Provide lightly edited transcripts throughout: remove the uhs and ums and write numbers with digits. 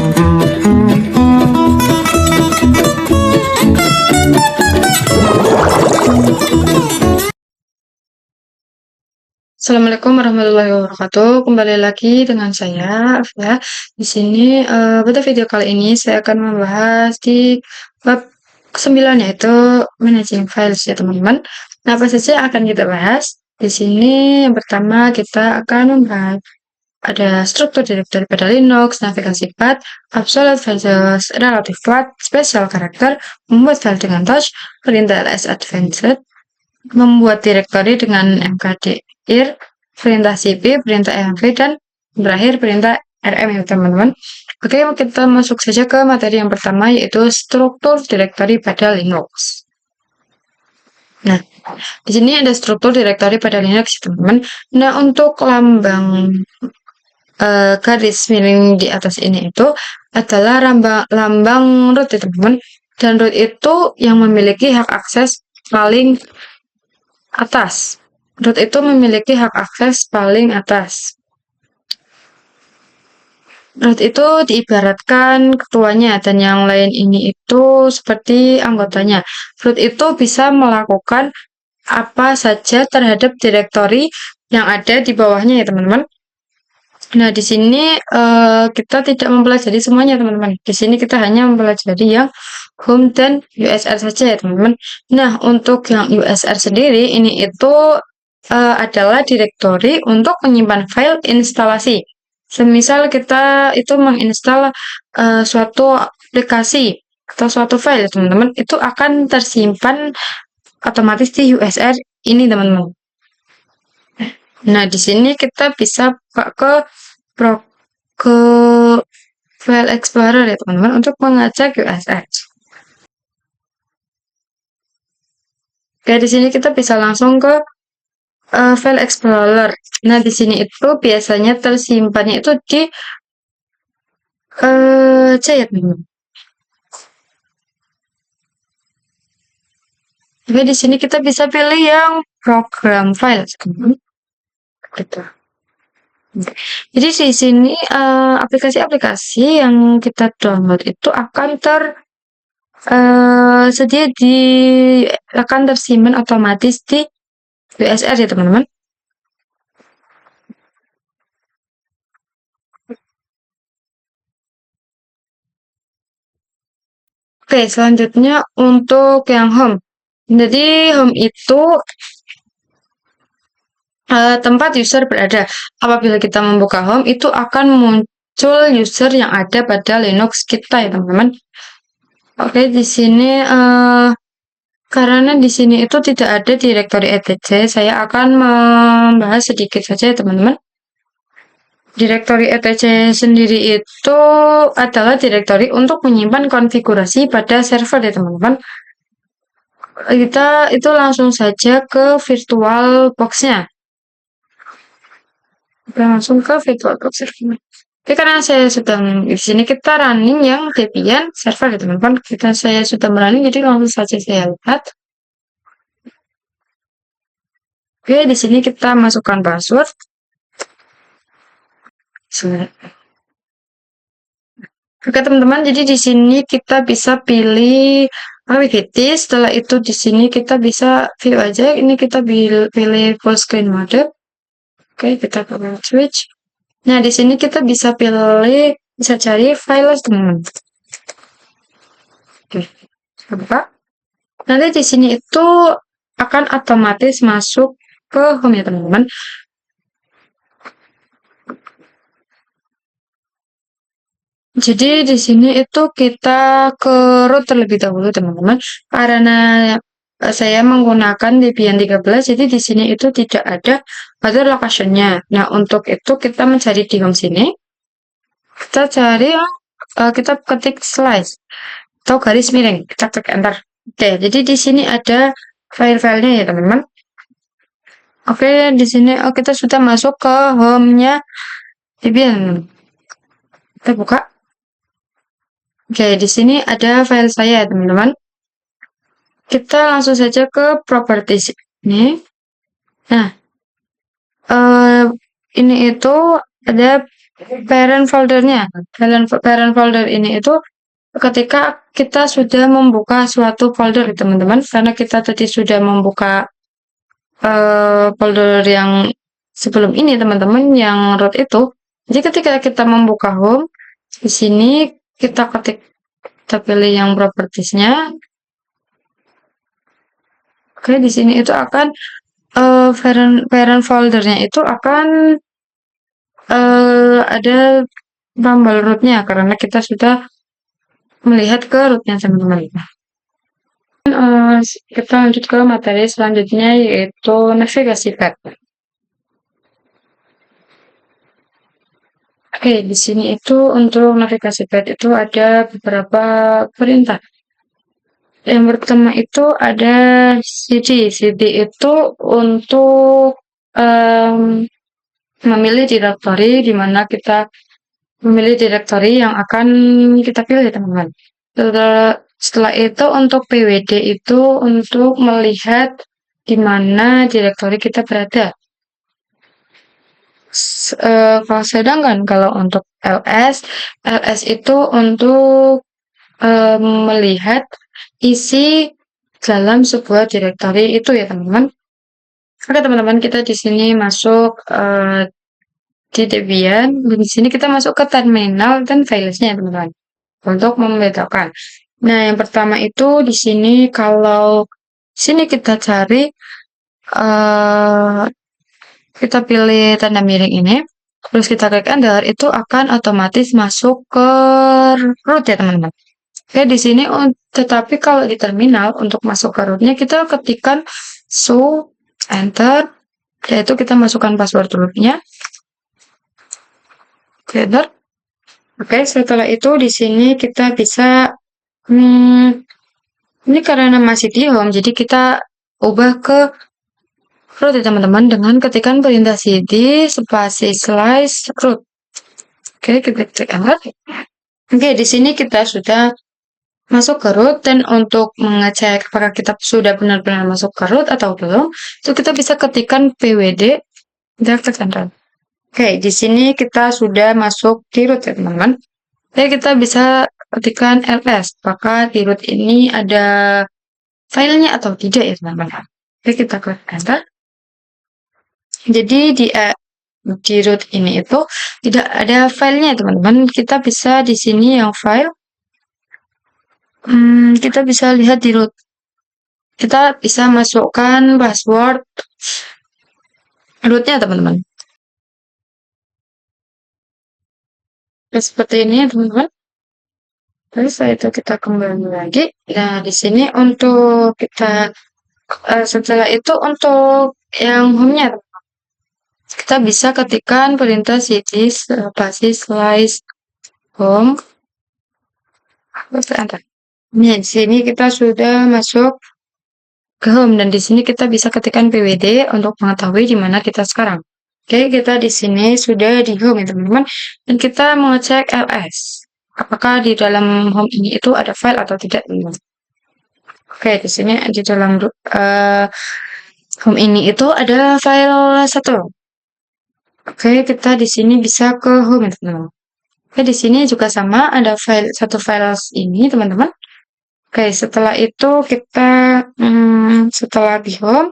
Assalamualaikum warahmatullahi wabarakatuh. Kembali lagi dengan saya, Afia. Di sini, pada video kali ini saya akan membahas di bab ke-9 yaitu managing files ya teman-teman. Nah, apa saja yang akan kita bahas? Di sini yang pertama kita akan membahas ada struktur direktori pada Linux, navigasi path, absolute files, relative path, special character, membuat file dengan touch, perintah ls advanced, membuat direktori dengan mkdir, perintah cp, perintah env, dan terakhir perintah rm ya teman-teman. Oke, kita masuk saja ke materi yang pertama yaitu struktur direktori pada Linux. Nah, di sini ada struktur direktori pada Linux teman-teman. Nah, untuk lambang garis miring di atas ini itu adalah lambang root ya teman-teman. Dan root itu yang memiliki hak akses paling atas. Root itu memiliki hak akses paling atas. Root itu diibaratkan ketuanya dan yang lain ini itu seperti anggotanya. Root itu bisa melakukan apa saja terhadap direktori yang ada di bawahnya ya teman-teman. Nah, di sini kita tidak mempelajari semuanya teman-teman. Di sini kita hanya mempelajari yang home dan USR saja ya teman-teman. Nah, untuk yang USR sendiri ini itu adalah direktori untuk menyimpan file instalasi. Semisal kita itu menginstal suatu aplikasi atau suatu file, teman-teman, itu akan tersimpan otomatis di USR ini, teman-teman. Nah, di sini kita bisa buka ke File Explorer ya, teman-teman, untuk mengacak USR. Oke, di sini kita bisa langsung ke File Explorer. Nah, di sini itu biasanya tersimpannya itu di C ya, teman-teman. Oke, di sini kita bisa pilih yang program file, teman-teman. Gitu. Jadi di sini aplikasi-aplikasi yang kita download itu akan akan tersimpan otomatis di USR ya teman-teman. Oke, selanjutnya untuk yang home. Jadi home itu tempat user berada. Apabila kita membuka home, itu akan muncul user yang ada pada Linux kita ya teman-teman. Oke, di sini karena di sini itu tidak ada direktori etc, saya akan membahas sedikit saja ya teman-teman. Direktori etc sendiri itu adalah direktori untuk menyimpan konfigurasi pada server ya teman-teman. Kita itu langsung saja ke virtual box-nya. Kita langsung ke virtual box server. Oke, karena saya sedang di sini kita running yang Debian server ya teman-teman. Saya sudah running, jadi langsung saja saya lihat. Oke, di sini kita masukkan password. Oke teman-teman, jadi di sini kita bisa pilih activity. Setelah itu di sini kita bisa view aja. Ini kita pilih full screen mode. Oke, kita pilih switch. Nah, di sini kita bisa bisa cari file teman-teman. Oke, kita buka. Nanti di sini itu akan otomatis masuk ke home ya teman-teman. Jadi di sini itu kita ke root terlebih dahulu teman-teman. Karena saya menggunakan Debian 13, jadi di sini itu tidak ada other location-nya. Nah, untuk itu kita mencari di home sini. Kita cari kita ketik slice atau garis miring. Kita klik enter. Oke, jadi di sini ada file-filenya ya teman-teman. Oke, di sini kita sudah masuk ke home-nya Debian. Kita buka. Oke, di sini ada file saya, teman-teman. Kita langsung saja ke properties ini. Nah, ini itu ada parent foldernya. Parent folder ini itu ketika kita sudah membuka suatu folder, teman-teman, karena kita tadi sudah membuka folder yang sebelum ini, teman-teman, yang root itu. Jadi ketika kita membuka home, di sini kita ketik, kita pilih yang propertiesnya. Oke, di sini itu akan parent foldernya itu akan ada tambal rootnya karena kita sudah melihat ke rootnya, teman-teman. Kita lanjut ke materi selanjutnya yaitu navigasi pad. Oke, di sini itu untuk navigasi pad itu ada beberapa perintah. Yang pertama itu ada cd. cd itu untuk memilih direktori di mana kita memilih direktori yang akan kita pilih, teman-teman. Setelah itu untuk pwd itu untuk melihat di mana direktori kita berada. Sedangkan kalau untuk ls itu untuk melihat isi dalam sebuah direktori itu ya, teman-teman. Oke, teman-teman, kita di sini masuk di Debian. Di sini kita masuk ke terminal dan filesnya, teman-teman, untuk membedakan. Nah, yang pertama itu di sini kalau sini kita cari kita pilih tanda miring ini, terus kita klik enter, itu akan otomatis masuk ke root ya, teman-teman. Oke, di sini tetapi kalau di terminal untuk masuk ke rootnya kita ketikkan show enter, yaitu kita masukkan password rootnya. Enter. Oke, setelah itu di sini kita bisa ini karena masih di home, jadi kita ubah ke root ya, teman-teman, dengan ketikan perintah cd spasi slice root. Oke, kita klik enter. Oke, di sini kita sudah masuk ke root, dan untuk mengecek apakah kita sudah benar-benar masuk ke root atau belum, itu kita bisa ketikkan pwd dan klik enter. Oke, di sini kita sudah masuk di root ya, teman-teman. Jadi kita bisa ketikkan ls, apakah di root ini ada filenya atau tidak ya, teman-teman. Oke, kita klik enter. Jadi di root ini itu tidak ada filenya, teman-teman. Kita bisa di sini yang file, kita bisa lihat di root. Kita bisa masukkan password rootnya, teman-teman. Seperti ini ya, teman-teman. Terus setelah itu kita kembali lagi. Nah, di sini untuk kita setelah itu untuk yang home-nya, kita bisa ketikkan perintah cd spasi slice home. Terus enter. Nah, di sini kita sudah masuk ke home, dan di sini kita bisa ketikkan pwd untuk mengetahui di mana kita sekarang. Oke, kita di sini sudah di home ya, teman-teman, dan kita mengecek ls. Apakah di dalam home ini itu ada file atau tidak, teman-teman? Oke, di sini di dalam home ini itu ada file 1. Oke, kita di sini bisa ke home ya, teman-teman. Oke, di sini juga sama, ada satu file ini, teman-teman. Oke, setelah itu kita setelah di home,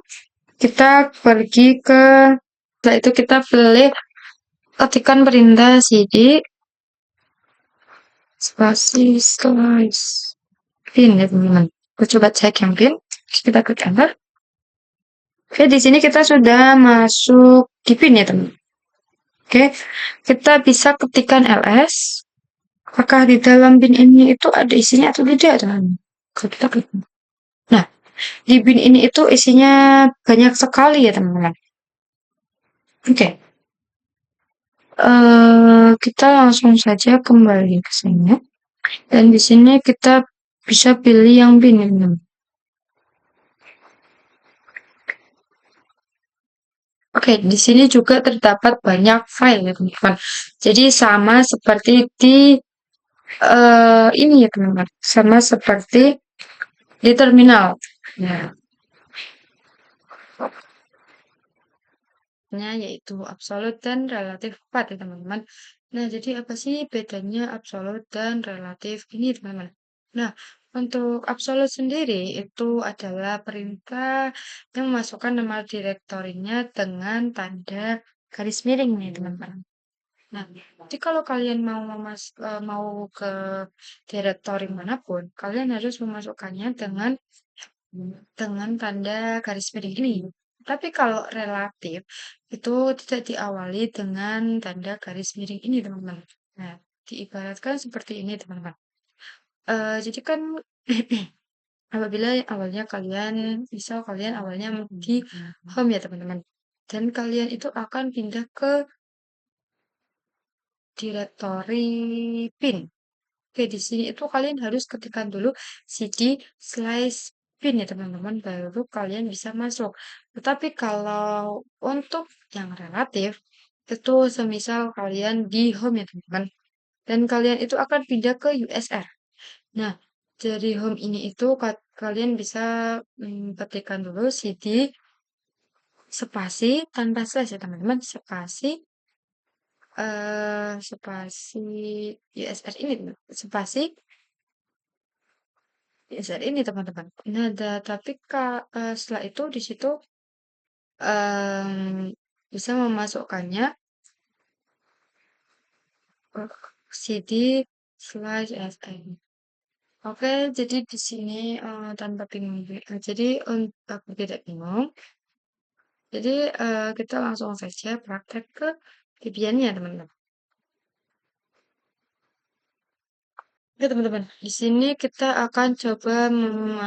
kita pergi ke, setelah itu kita pilih ketikan perintah cd spasi slice pin ya, teman-teman. Kita coba cek yang pin, kita klik enter. Oke, di sini kita sudah masuk di pin ya, teman. Oke, kita bisa ketikkan ls. Apakah di dalam bin ini itu ada isinya atau tidak, teman? Kita klik. Nah, di bin ini itu isinya banyak sekali ya, teman-teman. Oke. Kita langsung saja kembali ke sini. Dan di sini kita bisa pilih yang bin, teman-teman. Oke, di sini juga terdapat banyak file ya, teman-teman. Jadi sama seperti di ini ya, teman-teman. Sama seperti di terminal. Ya. Yaitu absolute dan relatif path ya, teman-teman. Nah, jadi apa sih bedanya absolut dan relatif ini, teman-teman? Nah, untuk absolut sendiri itu adalah perintah yang memasukkan nama direktorinya dengan tanda garis miring nih, teman-teman. Nah, jadi kalau kalian mau ke direktori manapun, kalian harus memasukkannya dengan tanda garis miring ini. Tapi kalau relatif itu tidak diawali dengan tanda garis miring ini, teman-teman. Nah, diibaratkan seperti ini, teman-teman. Jadi kan apabila awalnya kalian, misal kalian awalnya di home ya, teman-teman. Dan kalian itu akan pindah ke direktori pin. Oke, di sini itu kalian harus ketikkan dulu cd slash pin ya teman-teman, baru kalian bisa masuk. Tetapi kalau untuk yang relatif, itu semisal kalian di home ya teman-teman, dan kalian itu akan pindah ke USR. Nah, dari home ini itu kalian bisa ketikkan dulu cd spasi tanpa slash ya teman-teman, spasi USR ini, spasi USR ini teman-teman. Nah, tapi setelah itu di situ em, bisa memasukkannya ke CD slash SM. Oke, jadi di sini tanpa bingung. Jadi untuk aku tidak bingung. Jadi kita langsung saja praktek ke VPN-nya teman-teman. Oke teman-teman, di sini kita akan coba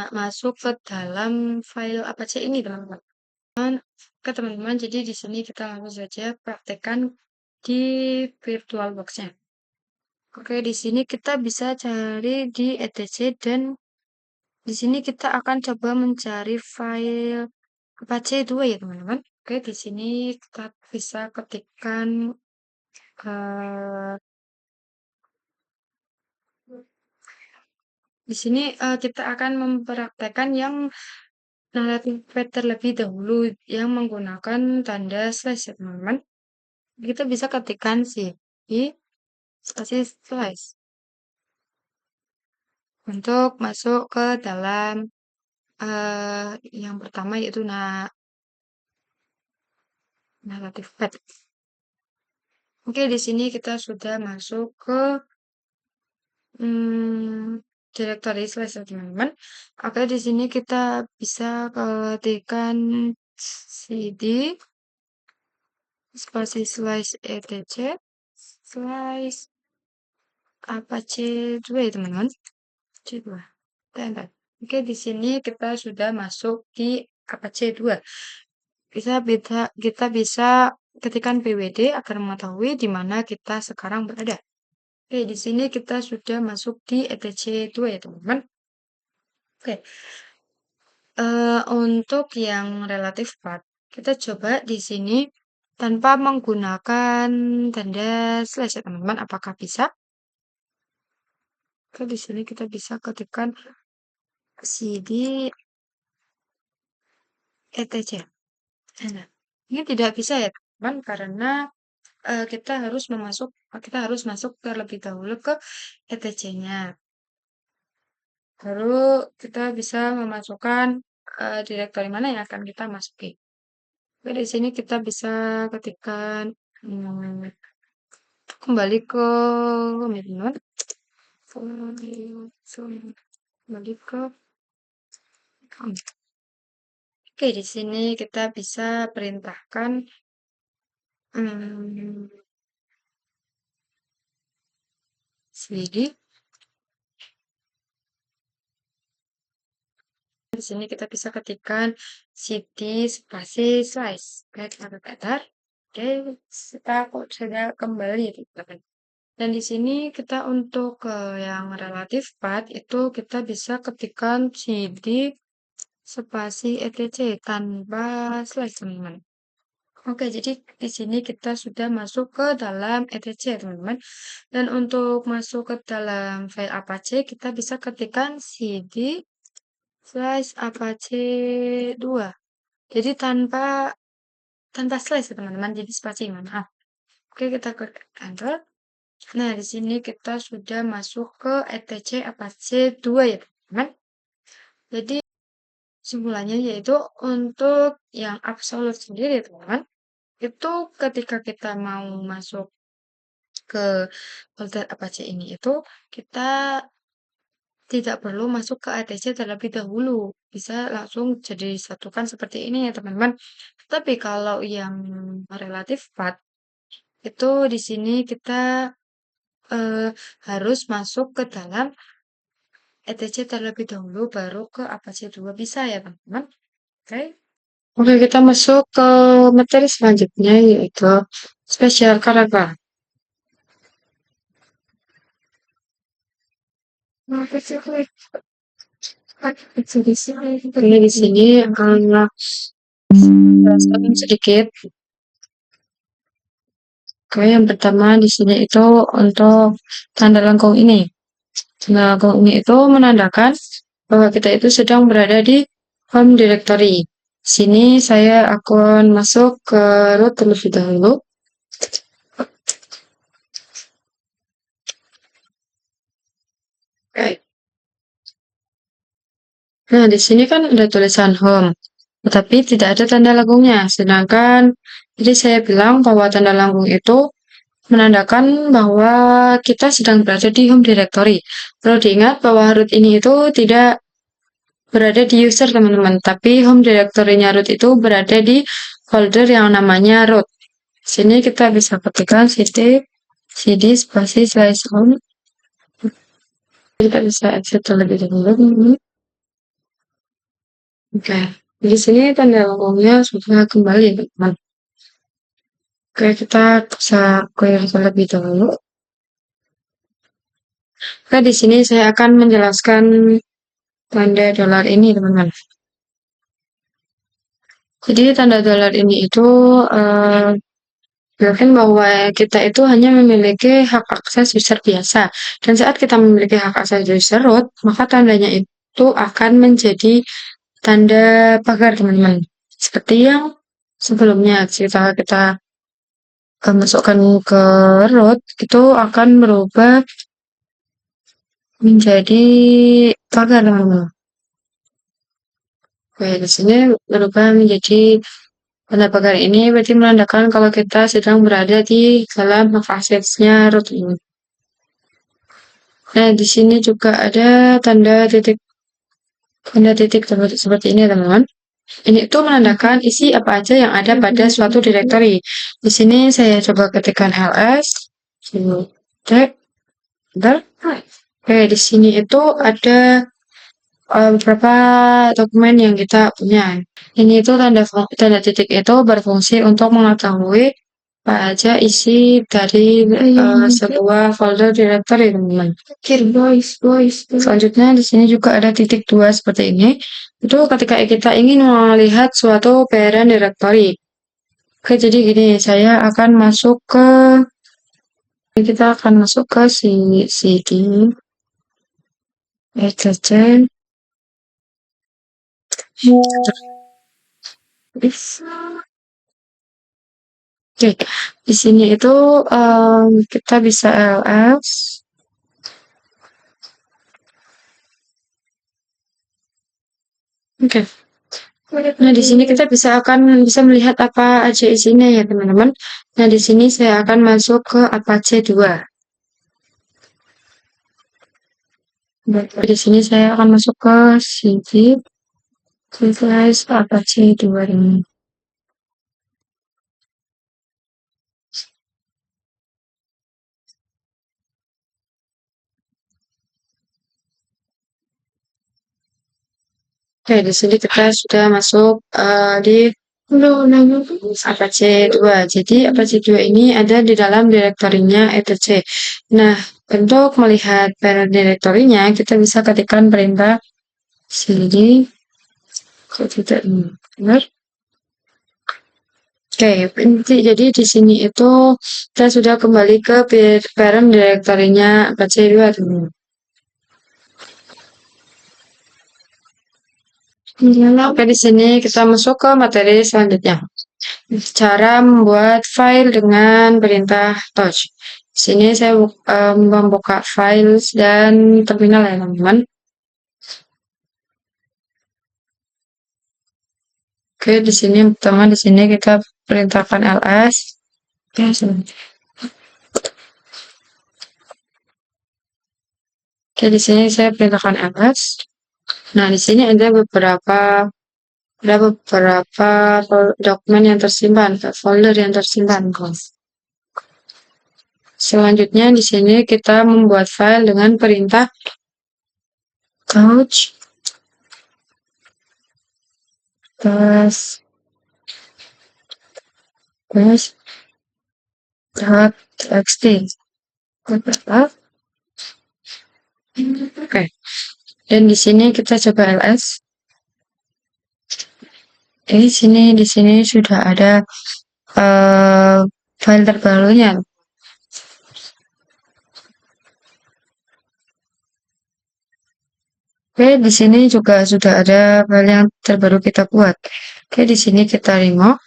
masuk ke dalam file Apache ini teman-teman. Oke teman-teman, jadi di sini kita langsung saja praktekkan di VirtualBox-nya. Oke, di sini kita bisa cari di etc dan di sini kita akan coba mencari file Apache 2 ya teman-teman. Oke, di sini kita bisa ketikkan eh, di sini kita akan mempraktekkan yang naratif terlebih dahulu yang menggunakan tanda slash ya teman-teman. Kita bisa ketikkan sih di spasi slash untuk masuk ke dalam yang pertama yaitu naratif pad. Oke, di sini kita sudah masuk ke hmm, directory slash ya, teman-teman. Oke, di sini kita bisa ketikkan cd spasi slash etc slash apache 2 ya teman-teman. C2. Bentar. Oke, di sini kita sudah masuk di Apache 2. Kita bisa ketikkan pwd agar mengetahui di mana kita sekarang berada. Oke, di sini kita sudah masuk di etc 2 ya teman-teman. Oke, untuk yang relatif part, kita coba di sini tanpa menggunakan tanda slash ya teman-teman. Apakah bisa? Oke, di sini kita bisa ketikkan cd etc. Nah, ini tidak bisa ya teman karena kita harus masuk terlebih dahulu ke ETC-nya. Baru kita bisa memasukkan direktori mana yang akan kita masuki. Oke, di sini kita bisa ketikkan kembali ke komitmen. Kembali ke Oke, di sini kita bisa perintahkan hmm, cd. Di sini kita bisa ketikkan cd spasi slice. Oke, kita datar. Oke, kita kok sudah kembali teman-teman. Dan di sini kita untuk yang relatif part itu kita bisa ketikkan cd spasi etc tanpa slash teman-teman. Oke, jadi di sini kita sudah masuk ke dalam etc teman-teman. Dan untuk masuk ke dalam file Apache kita bisa ketikkan cd slash Apache 2. Jadi tanpa slash ya teman-teman. Jadi spasi maaf. Oke, kita klik enter. Nah, di sini kita sudah masuk ke ETC Apache 2 ya, teman-teman. Jadi, simpulannya yaitu untuk yang absolute sendiri, teman-teman, itu ketika kita mau masuk ke folder Apache ini itu, kita tidak perlu masuk ke ATC terlebih dahulu. Bisa langsung jadi satukan seperti ini ya, teman-teman. Tapi kalau yang relatif path, itu di sini kita eh, harus masuk ke dalam ETC terlebih dahulu baru ke Apache 2 bisa ya teman-teman. Oke. Oke, kita masuk ke materi selanjutnya yaitu spesial character. Oke, di sini jelaskan sedikit. Oke, yang pertama di sini itu untuk tanda lengkung ini. Tanda lengkung ini itu menandakan bahwa kita itu sedang berada di home directory. Sini saya akan masuk ke root terlebih dahulu. Oke. Nah, di sini kan ada tulisan home, tetapi tidak ada tanda lengkungnya. Sedangkan jadi saya bilang bahwa tanda lengkung itu menandakan bahwa kita sedang berada di home directory. Perlu diingat bahwa root ini itu tidak berada di user teman-teman, tapi home directory-nya root itu berada di folder yang namanya root. Sini kita bisa ketikkan cd spasi slash home. Kita bisa exit terlebih dahulu. Oke, di sini tanda lengkungnya sudah kembali teman-teman. Oke, kita bisa clear terlebih dahulu. Oke, di sini saya akan menjelaskan tanda dolar ini teman-teman. Jadi tanda dolar ini itu Bahkan bahwa kita itu hanya memiliki hak akses user biasa. Dan saat kita memiliki hak akses user root, maka tandanya itu akan menjadi tanda pagar, teman-teman. Seperti yang sebelumnya, jika kita masukkan ke root, itu akan berubah menjadi pagar, teman-teman. Oke, di sini berubah menjadi tanda pagar ini berarti menandakan kalau kita sedang berada di dalam hak aksesnya root ini. Nah, di sini juga ada tanda titik seperti ini, teman-teman. Ini itu menandakan isi apa aja yang ada pada suatu directory. Di sini saya coba ketikkan ls, cek, bentar. Oke, di sini itu ada beberapa dokumen yang kita punya. Ini itu tanda titik itu berfungsi untuk mengetahui apa aja isi dari sebuah folder directory, teman-teman. Selanjutnya di sini juga ada titik 2 seperti ini. Itu ketika kita ingin melihat suatu parent directory. Oke, jadi gini, kita akan masuk ke cd etc. Oke, di sini itu kita bisa ls. Oke. Nah, di sini kita bisa melihat apa aja isinya ya, teman-teman. Nah, di sini saya akan masuk ke Apache 2. Di sini saya akan masuk ke cd slash Apache 2 ini. Oke, di sini kita sudah masuk di Apache 2. Jadi Apache 2 ini ada di dalam direktorinya etc. Nah, untuk melihat parent direktorinya, kita bisa ketikkan perintah cd tidak benar. Oke, jadi di sini itu kita sudah kembali ke parent direktorinya Apache 2, teman. Oke, di sini kita masuk ke materi selanjutnya. Cara membuat file dengan perintah touch. Sini saya membuka files dan terminal ya teman-teman. Oke, di sini pertama di sini kita perintahkan ls. Oke, Oke, di sini saya perintahkan ls. Nah, di sini ada beberapa dokumen yang tersimpan, folder yang tersimpan. Selanjutnya di sini kita membuat file dengan perintah couch plus txt. Oke. Dan di sini kita coba ls. Di sini sudah ada file terbarunya. Oke, di sini juga sudah ada file yang terbaru kita buat. Oke, di sini kita remove.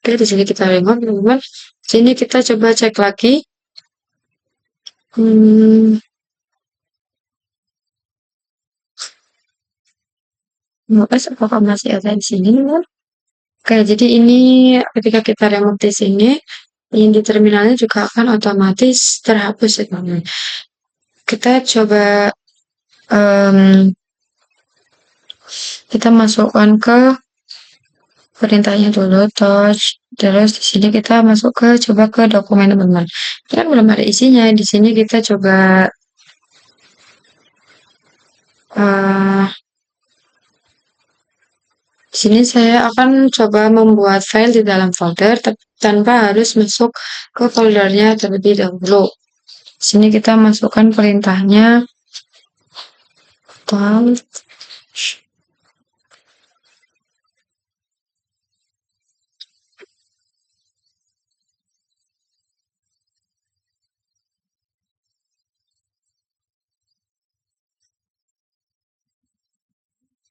Oke, di sini kita remove, teman-teman. Sini kita coba cek lagi. Apakah masih ada di sini, teman? Oke, jadi ini ketika kita remove di sini, yang di terminalnya juga akan otomatis terhapus ya, teman-teman. Kita coba kita masukkan ke perintahnya dulu touch, terus di sini kita masuk coba ke dokumen teman-teman. Kan belum ada isinya. Di sini kita coba di sini saya akan coba membuat file di dalam folder tanpa harus masuk ke foldernya terlebih dahulu. Di sini kita masukkan perintahnya touch.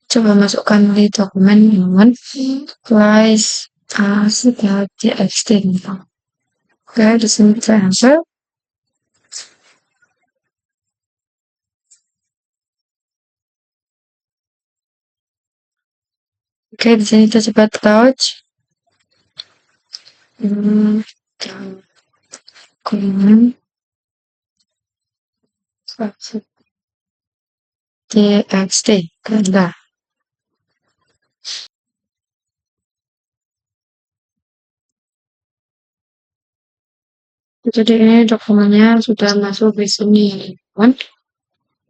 Coba masukkan di dokumen teman-teman. Twice txt. Oke, di sini kita enter. Oke, di sini kita coba touch. txt. Nah, jadi ini dokumennya sudah masuk di sini, teman.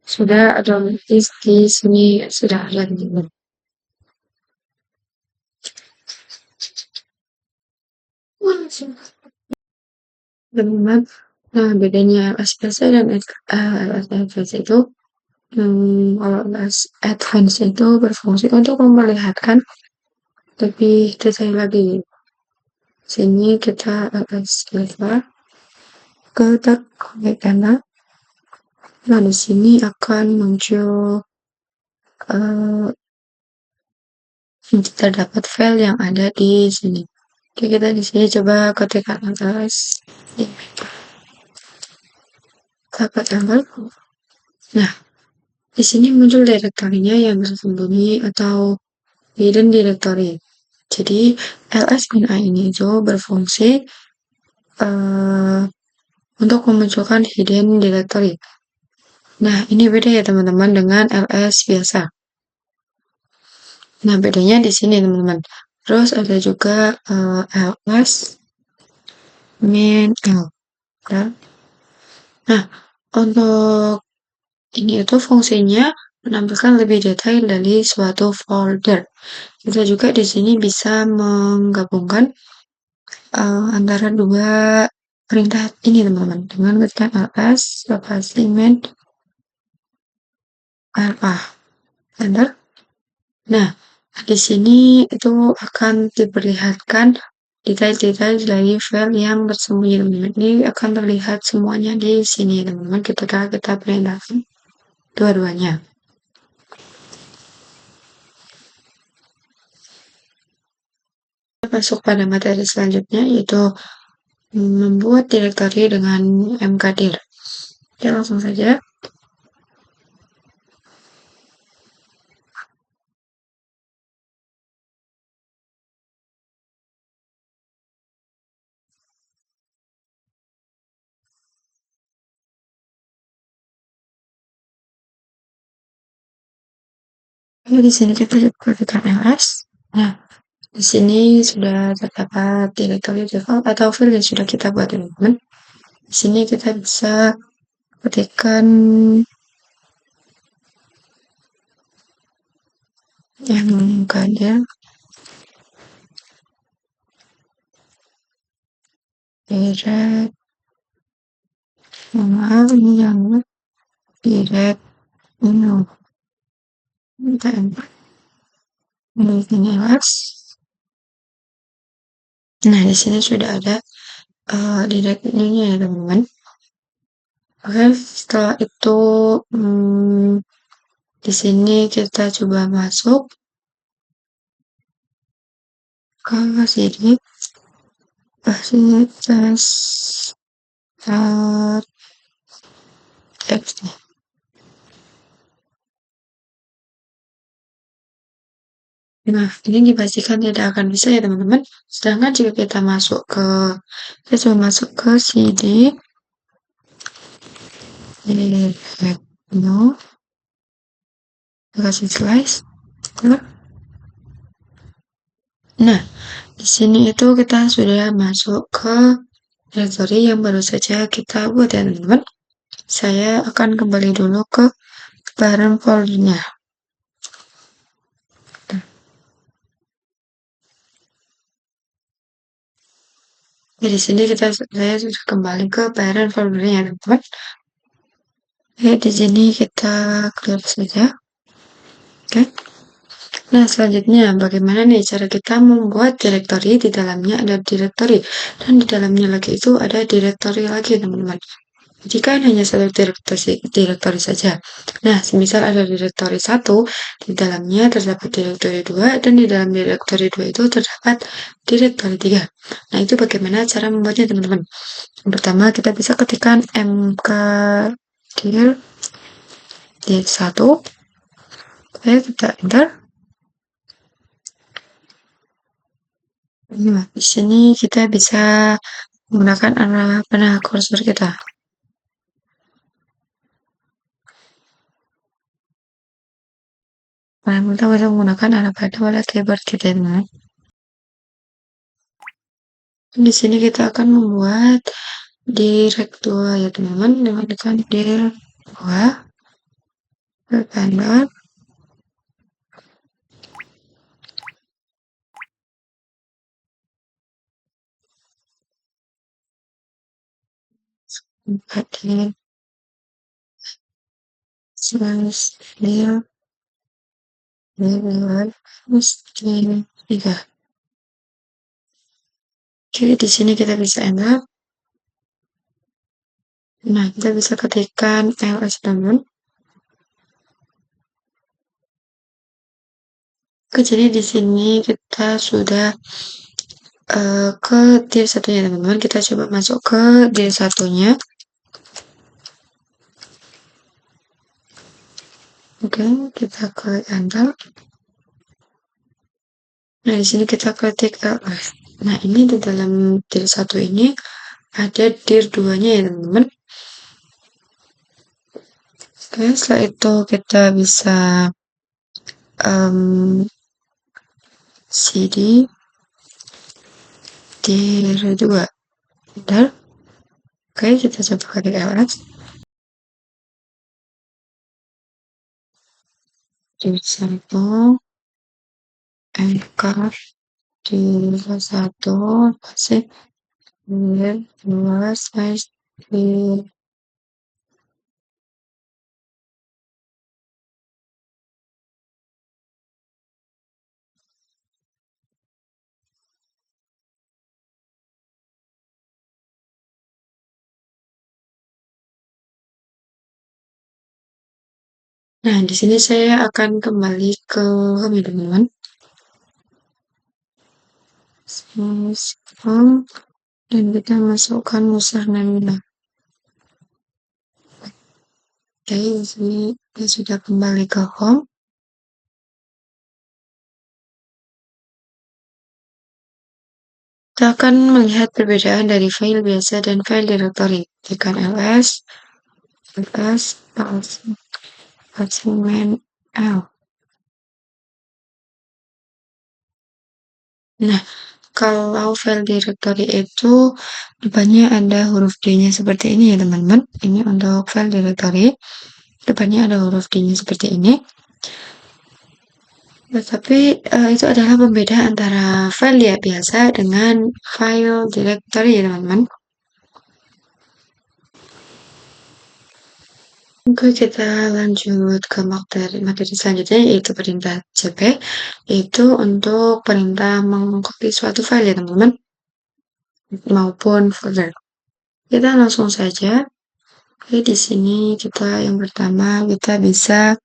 Sudah ada di sini, sudah ada di sini. Teman-teman, nah bedanya LS dan advance itu, kalau LS advance itu berfungsi untuk memperlihatkan lebih detail lagi. Sini kita LS ke kanan. Nah, di sini akan muncul terdapat file yang ada di sini. Oke, kita di sini coba ketikkan atas. Dapat enter. Nah, di sini muncul direktorinya yang tersembunyi atau hidden directory. Jadi ls-i ini itu berfungsi untuk memunculkan hidden directory. Nah, ini beda ya teman-teman dengan ls biasa. Nah, bedanya di sini teman-teman. Terus ada juga ls main l. Ya. Nah, untuk ini itu fungsinya menampilkan lebih detail dari suatu folder. Kita juga di sini bisa menggabungkan antara dua perintah ini teman-teman dengan ketikkan ls lokasi main la. Enter. Nah, di sini itu akan diperlihatkan detail-detail dari file yang tersembunyi teman-teman. Ini akan terlihat semuanya di sini teman-teman ketika kita perintahkan dua-duanya. Masuk pada materi selanjutnya yaitu membuat direktori dengan mkdir. Ya, langsung saja. Lalu di sini kita buatkan ls. Nah, di sini sudah terdapat direktori default atau file yang sudah kita buat, teman-teman. Di sini kita bisa ketikkan mkdir direct, maaf ini yang direct ini ls. Nah, di sini sudah ada direct ininya ya, teman-teman. Oke, setelah itu di sini kita coba masuk ke sini fasilitas apps nih. Nah, ini dipastikan tidak akan bisa ya, teman-teman. Sedangkan jika kita coba masuk ke CD no, kasih slice. Nah, di sini itu kita sudah masuk ke directory yang baru saja kita buat ya, teman-teman. Saya akan kembali dulu ke parent foldernya. Jadi di sini saya sudah kembali ke parent foldernya, teman-teman. Oke, di sini kita clear saja. Oke. Nah, selanjutnya bagaimana nih cara kita membuat directory, di dalamnya ada directory dan di dalamnya lagi itu ada directory lagi, teman-teman. Jika hanya satu directory saja. Nah, semisal ada directory 1, di dalamnya terdapat directory 2 dan di dalam directory 2 itu terdapat directory 3. Nah, itu bagaimana cara membuatnya, teman-teman? Yang pertama, kita bisa ketikkan mkdir dir1. Oke, kita enter. Nah, di sini kita bisa menggunakan arah panah kursor kita. Nah, kita bisa menggunakan arah panah pada keyboard kita, teman. Di sini kita akan membuat direct 2 ya, teman-teman, dengan tekan dir 2 standar. Dir slash dir 3. Oke, di sini kita bisa enter. Nah, kita bisa ketikkan ls, teman-teman. Oke, jadi di sini kita sudah ke dir 1-nya, teman-teman. Kita coba masuk ke dir 1-nya. Oke, kita klik enter. Nah, di sini kita ketik ls. Nah, ini di dalam dir 1 ini ada dir 2-nya ya, teman-teman. Oke, setelah itu kita bisa cd dir 2. Bentar. Oke, kita coba ketik ls. Dir 1 mk dir 1 pasif dir 2 slash dir. Nah, di sini saya akan kembali ke home, teman-teman. slice home, dan kita masukkan username-nya. Oke, di sini kita sudah kembali ke home. Kita akan melihat perbedaan dari file biasa dan file directory. Tekan ls, password L. Nah, kalau file directory itu depannya ada huruf D-nya seperti ini ya teman-teman. Ini untuk file directory. Depannya ada huruf D-nya seperti ini. Tetapi itu adalah pembeda antara file ya biasa dengan file directory ya teman-teman. Oke, kita lanjut ke materi selanjutnya yaitu perintah cp, yaitu untuk perintah mengcopy suatu file ya teman-teman maupun folder. Kita langsung saja. Oke, di sini kita yang pertama kita bisa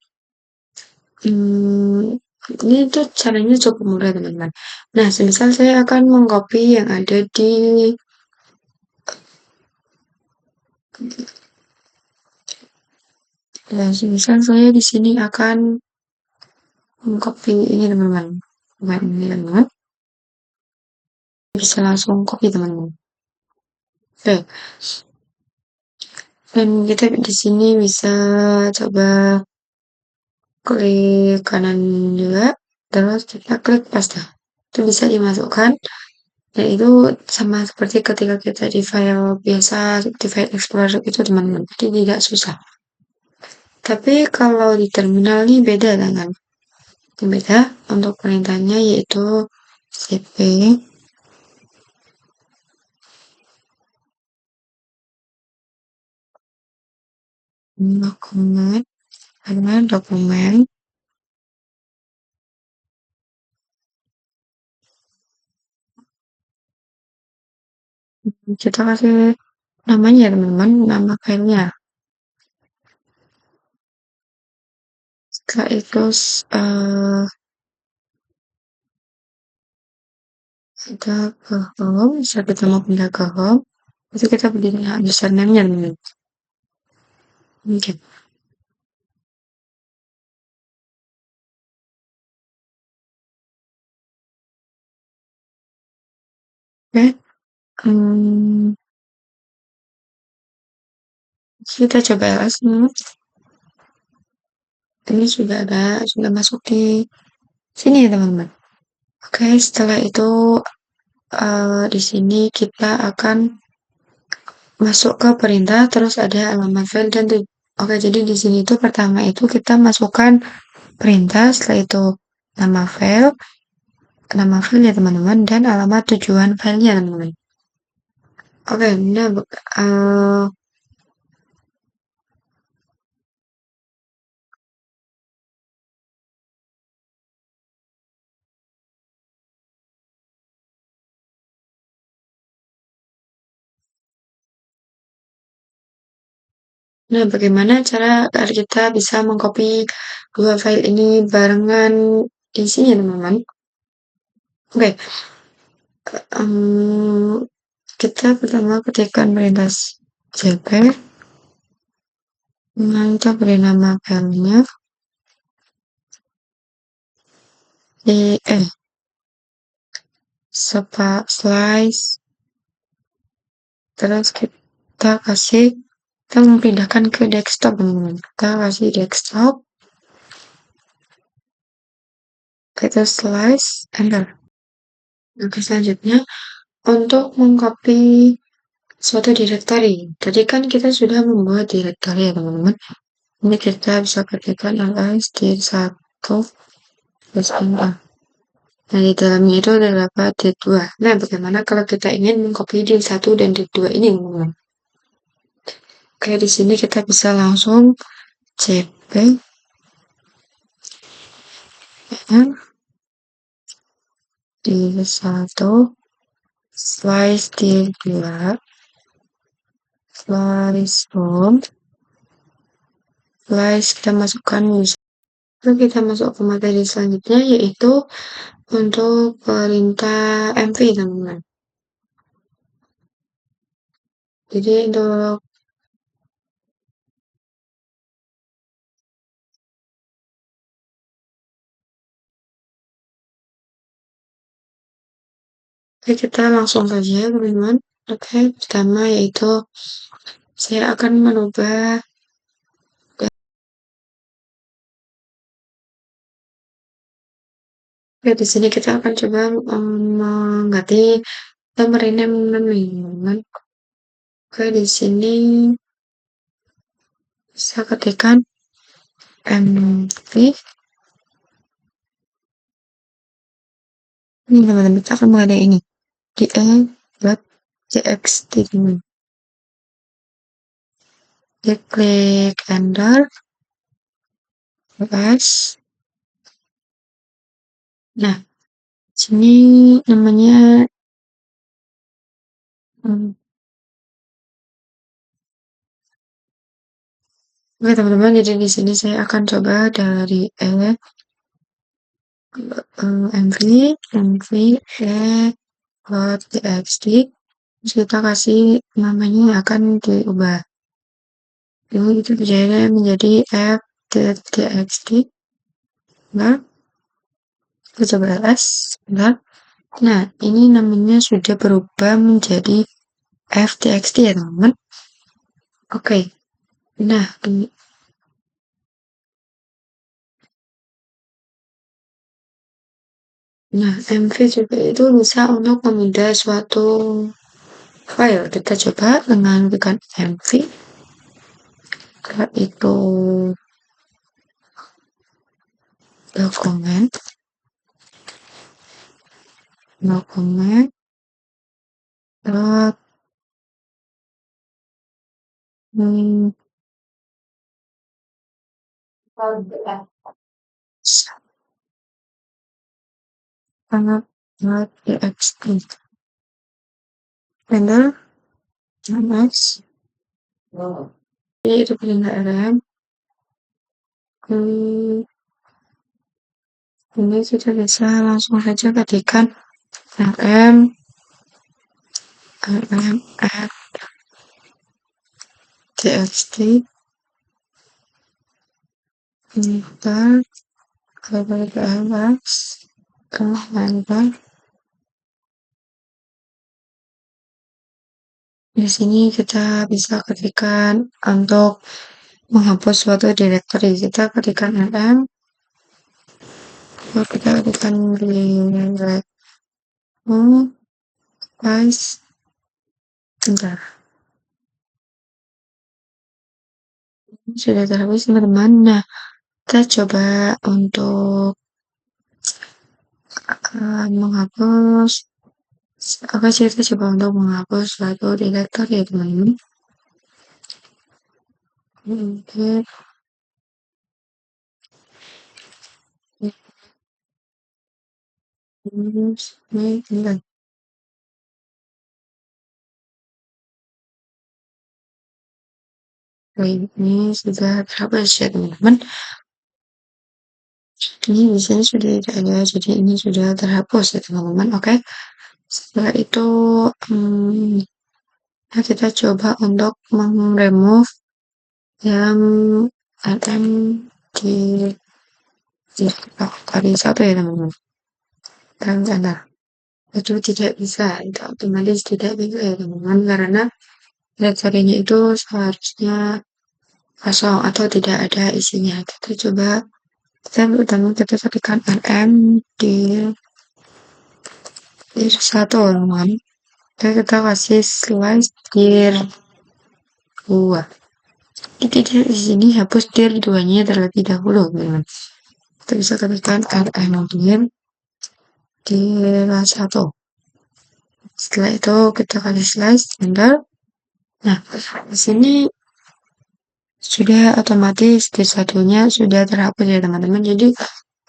ini tuh caranya cukup mudah teman-teman. Nah, semisal saya akan mengcopy yang ada di semisal saya di sini akan mengcopy ini teman-teman. Bukan ini teman-teman. Bisa langsung copy teman-teman. Oke. Dan kita di sini bisa coba klik kanan juga, terus kita klik paste. Itu bisa dimasukkan. Dan itu sama seperti ketika kita di file biasa, di file explorer itu teman-teman. Jadi tidak susah. Tapi kalau di terminal ini beda dengan beda untuk perintahnya yaitu cp dokumen karena dokumen kita kasih namanya teman-teman, nama filenya. Setelah itu kita ke home, bisa kita mau pindah ke home, itu kita beri username-nya teman-teman. Oke. Oke. Kita coba ls teman-teman. Ini sudah masuk di sini ya teman-teman. Oke, setelah itu di sini kita akan masuk ke perintah, terus ada alamat file dan oke, jadi di sini itu pertama itu kita masukkan perintah, setelah itu nama file ya teman-teman, dan alamat tujuan filenya teman-teman. Oke, nah bagaimana cara agar kita bisa mengcopy dua file ini barengan di sini ya teman-teman. Oke, kita pertama ketikkan perintah cp, kita beri nama filenya di slice, terus kita memindahkan ke desktop teman-teman. Kita kasih desktop, kita slice, enter. Oke, selanjutnya untuk mengcopy suatu directory. Tadi kan kita sudah membuat directory ya teman-teman. Ini kita bisa ketikkan ls dir1 terus enter. Nah, di dalamnya itu terdapat dir2. Nah, bagaimana kalau kita ingin mengcopy dir1 dan dir2 ini teman-teman? Oke, di sini kita bisa langsung cp dir1 slice dir2 slice home slice, kita masukkan user. Lalu kita masuk ke materi selanjutnya yaitu untuk perintah MV teman-teman. Jadi untuk Oke, kita langsung saja teman-teman. Oke, pertama yaitu saya akan merubah. Oke, di sini kita akan coba mengganti atau merename teman-teman. Oke, di sini saya ketikkan MV. Ini teman-teman, kita akan mengenai ini. DA.txt teman. Kita klik enter. Press. Nah, sini namanya oke teman-teman, jadi di sini saya akan coba dari mv txt, terus kita kasih namanya akan diubah. Lalu itu menjadi f.txt. Nah, kita coba ls. Nah, ini namanya sudah berubah menjadi f.txt ya teman-teman. Oke. Nah, ini MV juga itu bisa untuk memindah suatu file. Kita coba dengan tekan MV. Itu dokumen dot sangat txt. Enter. Next. Jadi itu penyelenggaraan. Ini sudah bisa langsung saja ketikkan rm add txt enter ls enter. Di sini kita bisa ketikkan untuk menghapus suatu directory. Kita ketikkan rm, kita ketikkan directory guys, bentar. Sudah terhapus teman-teman. Nah, kita coba untuk menghapus. Oke, kita coba untuk menghapus suatu directory ya teman-teman. Oke. Ini sudah terhapus ya teman-teman. Ini di sini sudah tidak ada, jadi ini sudah terhapus ya teman-teman. Oke. Setelah itu kita coba untuk remove yang rm di kali satu ya teman-teman. Tanda itu tidak bisa, itu otomatis tidak bisa ya teman-teman, karena directory-nya itu seharusnya kosong atau tidak ada isinya. Kita coba, pertama kita ketikkan rm di satu teman-teman. Kita kasih slice dir 2. Jadi di sini hapus dir 2-nya terlebih dahulu teman-teman. Kita bisa ketikkan rm dir 1. Setelah itu kita kasih slice enter. Nah, di sini sudah otomatis di satunya sudah terhapus ya teman-teman. Jadi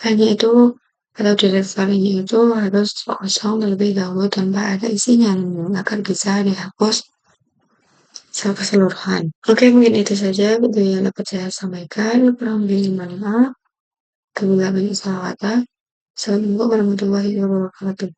hanya itu atau directory-nya itu harus kosong terlebih dahulu tanpa ada isinya agar bisa dihapus secara keseluruhan. Oke, mungkin itu saja video yang dapat saya sampaikan. Kurang lebih mohon maaf. Bila banyak salah kata. Assalamualaikum warahmatullahi wabarakatuh.